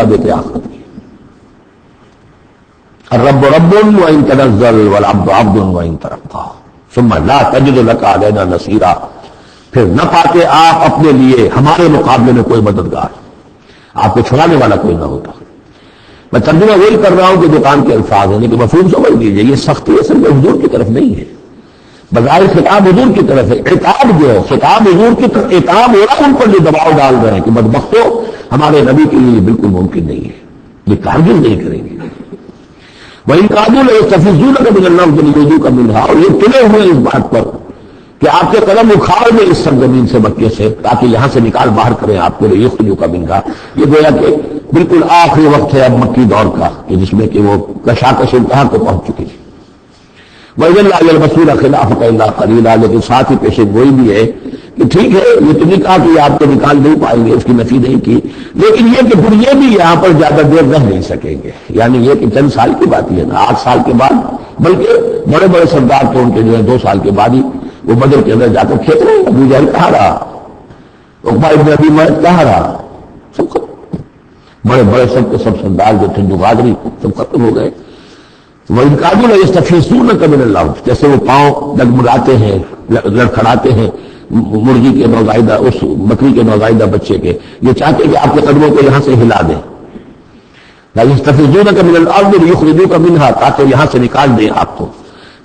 بیت آخرت کی. الرب رب وان تنزل والعبد عبد وان ترقى ثم لا تجد لك علينا نصيرا. پھر نہ پاتے آپ اپنے لیے ہمارے مقابلے میں کوئی مددگار، آپ کو چھڑانے والا کوئی نہ ہوتا. میں ترجمہ وہی کر رہا ہوں کہ دکان کے الفاظ ہیں، لیکن مفہوم سمجھ لیجیے. یہ سختی اصل میں حضور کی طرف نہیں ہے، بظاہر خطاب حضور کی طرف ہے. عتاب جو ہے خطاب حضور کی طرف، عتاب ہو رہا ہے ان پر جو دباؤ ڈال رہے ہیں کہ بدبختو ہمارے نبی کے لیے بالکل ممکن نہیں ہے، یہ کارگل نہیں کریں گے. وَإِن كَادُوا لَيَسْتَفِزُّونَكَ مِنَ الْأَرْضِ لِيُخْرِجُوكَ مِنْهَا. اور یہ تلے ہوئے اس بات پر کہ آپ کے قدم اکھاڑ میں اس سرزمین سے مکے سے، تاکہ یہاں سے نکال باہر کریں آپ کو لِيُخْرِجُوكَ مِنْهَا. یہ گویا کہ بالکل آخری وقت ہے اب مکی دور کا کہ جس میں کہ وہ کشاکش انتہا کو پہنچ چکی ہے. وَإِذًا لَا يَلْبَسُونَ خِلَافَكَ إِلَّا قَلِيلًا. لیکن ساتھ ہی پیشن گوئی بھی ہے کہ ٹھیک ہے یہ تو نہیں کہا کہ یہ آپ کو نکال نہیں پائیں گے، اس کی نفی نہیں کی، لیکن یہ کہ پھر یہ بھی یہاں پر زیادہ دیر رہ نہیں سکیں گے. یعنی یہ کہ چند سال کی بات ہی ہے نا، 8 سال کے بعد، بلکہ بڑے بڑے سردار تو ان کے جو ہے 2 سال کے بعد ہی وہ بدر کے اندر جا کر کھیت رہے ہیں. ابو جہل کہاں رہا، عقبہ ابن ابی معیط کہاں رہا، سب ختم. بڑے بڑے سب کے سب سردار جو تھے غادری سب ختم ہو گئے. وَإِن كَادُوا لَيَسْتَفِزُّونَكَ مِنَ الْأَرْضِ. جیسے وہ پاؤں ڈگمگاتے ہیں، لڑکھڑاتے ہیں مرغی کے نوزائیدہ، اس بکری کے نوزائیدہ بچے کے، یہ چاہتے کہ آپ کے قدموں کو یہاں سے ہلا دیں. لَيَسْتَفِزُّونَكَ مِنَ الْأَرْضِ لِيُخْرِجُوكَ مِنْهَا. تاکہ یہاں سے نکال دیں آپ کو.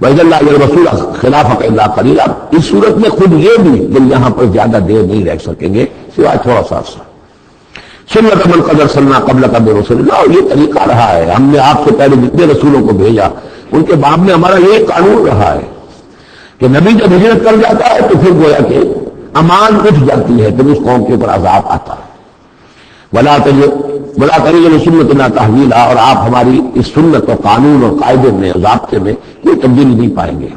وَإِذًا لَا يَلْبَسُونَ خِلَافَكَ إِلَّا قَلِيلًا. اس صورت میں خود یہ بھی دل یہاں پر زیادہ دیر نہیں رہ سکیں گے سوائے تھوڑا سا عرصہ. سنت من قد ارسلنا قبلک من رسل اللہ. اور یہ طریقہ رہا ہے، ہم نے آپ سے پہلے جتنے رسولوں کو بھیجا ان کے باب میں ہمارا یہ قانون رہا ہے کہ نبی جب ہجرت کر جاتا ہے تو پھر گویا کہ امان اٹھ جاتی ہے، پھر اس قوم کے اوپر عذاب آتا ہے. ولا تجد لسنتنا تحویلا. اور آپ ہماری اس سنت و قانون اور قاعدے میں ضابطے میں کوئی تبدیلی نہیں پائیں گے.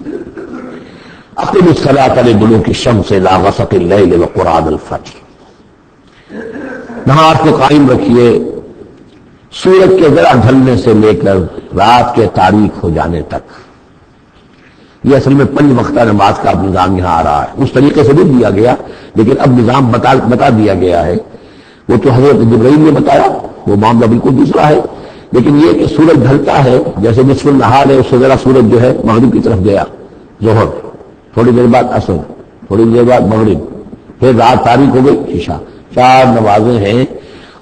اقم الصلاۃ لدلوک الشمس الى غسق الليل وقرآن الفجر. نماز کو قائم رکھیے سورج کے ذرا ڈھلنے سے لے کر رات کے تاریک ہو جانے تک. یہ اصل میں 5 وقتہ نماز کا اب نظام یہاں آ رہا ہے. اس طریقے سے نہیں دیا گیا لیکن اب نظام بتا دیا گیا ہے. وہ تو حضرت جبرائیل نے بتایا، وہ معاملہ بالکل دوسرا ہے. لیکن یہ کہ سورج ڈھلتا ہے، جیسے نصف النہار ہے اس سے ذرا سورج جو ہے مغرب کی طرف گیا، ظہر، تھوڑی دیر بعد عصر، تھوڑی دیر بعد مغرب، پھر رات تاریک ہو گئی عشاء. 4 نمازیں ہیں.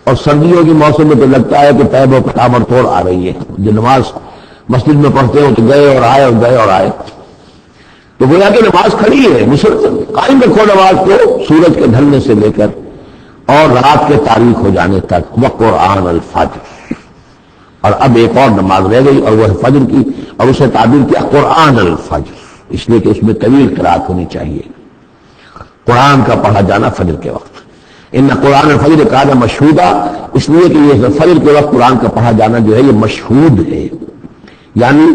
اور سردیوں کے موسم میں تو لگتا ہے کہ پیب و پٹامر توڑ آ رہی ہے. جو نماز مسجد میں پڑھتے ہو تو گئے اور آئے اور گئے اور آئے. تو گویا کہ نماز کھڑی ہے، مسلسل قائم رکھو نماز کو سورج کے ڈھلنے سے لے کر اور رات کے تاریک ہو جانے تک. وقرآن الفجر. اور اب ایک اور نماز رہ گئی اور وہ ہے فجر کی، اور اسے تعبیر کیا قرآن الفجر، اس لیے کہ اس میں طویل قرات ہونی چاہیے. قرآن کا پڑھا جانا فجر کے وقت. ان قرآن الفجر کان مشہودا. اس لیے کہ یہ فجر کے وقت قرآن کا پڑھا جانا جو ہے یہ مشہود ہے. یعنی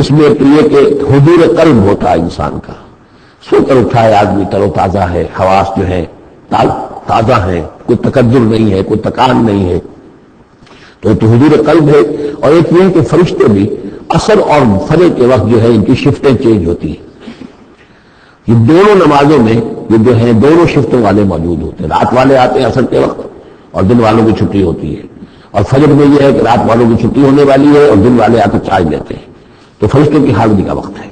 اس میں یہ کہ حضور قلب ہوتا ہے انسان کا، سو کر اٹھا ہے آدمی، تر و تازہ ہے، حواس جو ہے تازہ ہے، کوئی تکدر نہیں ہے، کوئی تکان نہیں ہے، تو حضور قلب ہے. اور ایک یہ کہ فرشتے بھی عصر اور فجر کے وقت جو ہے ان کی شفٹیں چینج ہوتی ہیں. یہ دونوں نمازوں میں یہ جو ہے دونوں شفتوں والے موجود ہوتے ہیں. رات والے آتے ہیں عصر کے وقت اور دن والوں کی چھٹی ہوتی ہے. اور فجر میں یہ ہے کہ رات والوں کی چھٹی ہونے والی ہے اور دن والے آ کر چارج لیتے ہیں. تو فرشتوں کی حاضری کا وقت ہے.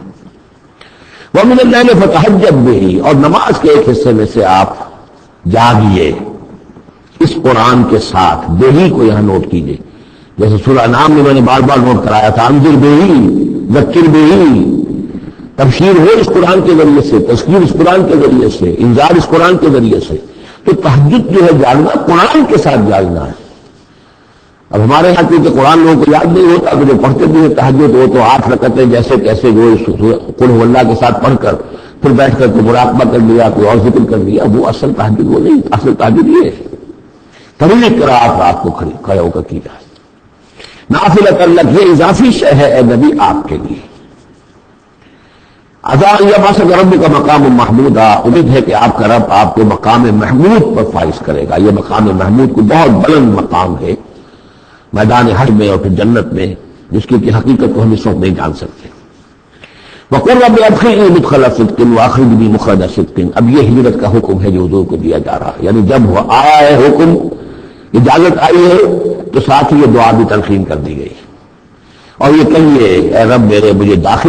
وَمِنَ اللَّيْلِ فَتَهَجَّدْ بِهِ. اور نماز کے ایک حصے میں سے آپ جاگیے اس قرآن کے ساتھ. بہی کو یہاں نوٹ کیجئے، جیسے سورہ انعام میں نے بار بار نوٹ کرایا تھا، انذر بہی ذکر بہی. تبشیر ہو اس قرآن کے ذریعے سے، تذکیر اس قرآن کے ذریعے سے، انذار اس قرآن کے ذریعے سے. تو تہجد جو ہے جاگنا قرآن کے ساتھ جاگنا ہے. اب ہمارے یہاں کیونکہ قرآن لوگوں کو یاد نہیں ہوتا کہ جو پڑھتے بھی ہیں تہجد وہ تو 8 رکعتیں جیسے تیسے جو قل هو اللہ کے ساتھ پڑھ کر پھر بیٹھ کر کوئی مراقبہ کر لیا، کوئی اور ذکر کر لیا. وہ اصل تہجد وہ نہیں. اصل تہجد یہ ہے طویل قرات رات کو کھڑے ہو کر کی جائے. نافلہ اللہ یہ اضافی شے ہے اے نبی آپ کے لیے. اذان یا باسا رب کا مقام محمود. امید ہے کہ آپ کا رب آپ کو مقام محمود پر فائز کرے گا. یہ مقام محمود کو بہت بلند مقام ہے میدان حشر میں اور پھر جنت میں، جس کی حقیقت کو ہم اس وقت نہیں جان سکتے. وقل رب ادخلنی مدخل صدق واخرجنی مخرج صدق. اب یہ ہجرت کا حکم ہے جو حضور کو دیا جا رہا ہے. یعنی جب وہ آیا ہے حکم، اجازت آئی ہے تو ساتھ ہی یہ دعا بھی تلقین کر دی گئی، اور یہ کہیے اے رب میرے مجھے داخل